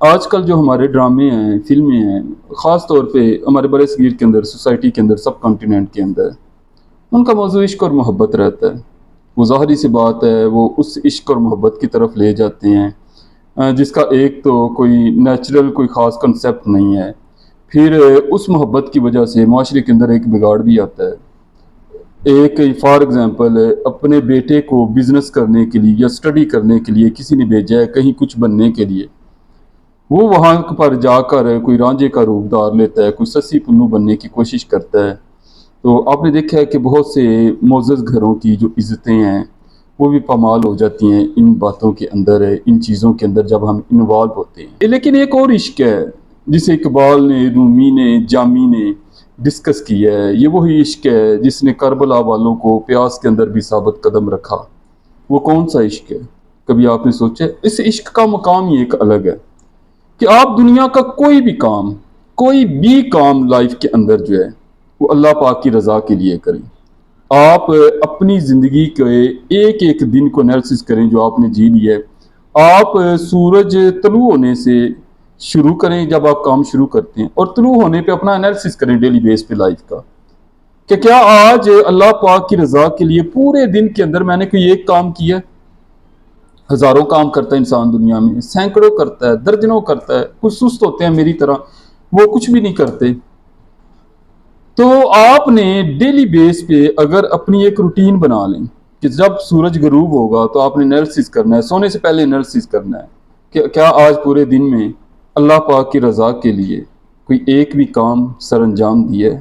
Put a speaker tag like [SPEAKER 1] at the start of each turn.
[SPEAKER 1] آج کل جو ہمارے ڈرامے ہیں، فلمیں ہیں، خاص طور پہ ہمارے برِ صغیر کے اندر، سوسائٹی کے اندر، سب کانٹیننٹ کے اندر، ان کا موضوع عشق اور محبت رہتا ہے۔ وہ ظاہری سی بات ہے، وہ اس عشق اور محبت کی طرف لے جاتے ہیں جس کا ایک تو کوئی نیچرل کوئی خاص کنسیپٹ نہیں ہے۔ پھر اس محبت کی وجہ سے معاشرے کے اندر ایک بگاڑ بھی آتا ہے۔ ایک فار ایگزامپل اپنے بیٹے کو بزنس کرنے کے لیے یا اسٹڈی کرنے کے لیے کسی نے بھیجا ہے کہیں کچھ بننے کے لیے، وہ وہاں پر جا کر کوئی رانجھے کا روپ دھار لیتا ہے، کوئی سسی پنو بننے کی کوشش کرتا ہے۔ تو آپ نے دیکھا ہے کہ بہت سے معزز گھروں کی جو عزتیں ہیں وہ بھی پامال ہو جاتی ہیں ان باتوں کے اندر، ان چیزوں کے اندر جب ہم انوالو ہوتے ہیں۔ لیکن ایک اور عشق ہے جسے اقبال نے، رومی نے، جامی نے ڈسکس کیا ہے، یہ وہی عشق ہے جس نے کربلا والوں کو پیاس کے اندر بھی ثابت قدم رکھا۔ وہ کون سا عشق ہے؟ کبھی آپ نے سوچا ہے؟ اس عشق کا مقام ہی ایک الگ ہے کہ آپ دنیا کا کوئی بھی کام لائف کے اندر جو ہے وہ اللہ پاک کی رضا کے لیے کریں۔ آپ اپنی زندگی کے ایک ایک دن کو انالیسس کریں جو آپ نے جی لیا ہے۔ آپ سورج طلوع ہونے سے شروع کریں جب آپ کام شروع کرتے ہیں، اور طلوع ہونے پہ اپنا انالیسس کریں ڈیلی بیس پہ لائف کا، کہ کیا آج اللہ پاک کی رضا کے لیے پورے دن کے اندر میں نے کوئی ایک کام کیا ہے؟ ہزاروں کام کرتا ہے انسان دنیا میں، سینکڑوں کرتا ہے، درجنوں کرتا ہے، کچھ سست ہوتے ہیں میری طرح، وہ کچھ بھی نہیں کرتے۔ تو آپ نے ڈیلی بیس پہ اگر اپنی ایک روٹین بنا لیں کہ جب سورج غروب ہوگا تو آپ نے انالیسس کرنا ہے، سونے سے پہلے انالیسس کرنا ہے کہ کیا آج پورے دن میں اللہ پاک کی رضا کے لیے کوئی ایک بھی کام سر انجام دیا ہے۔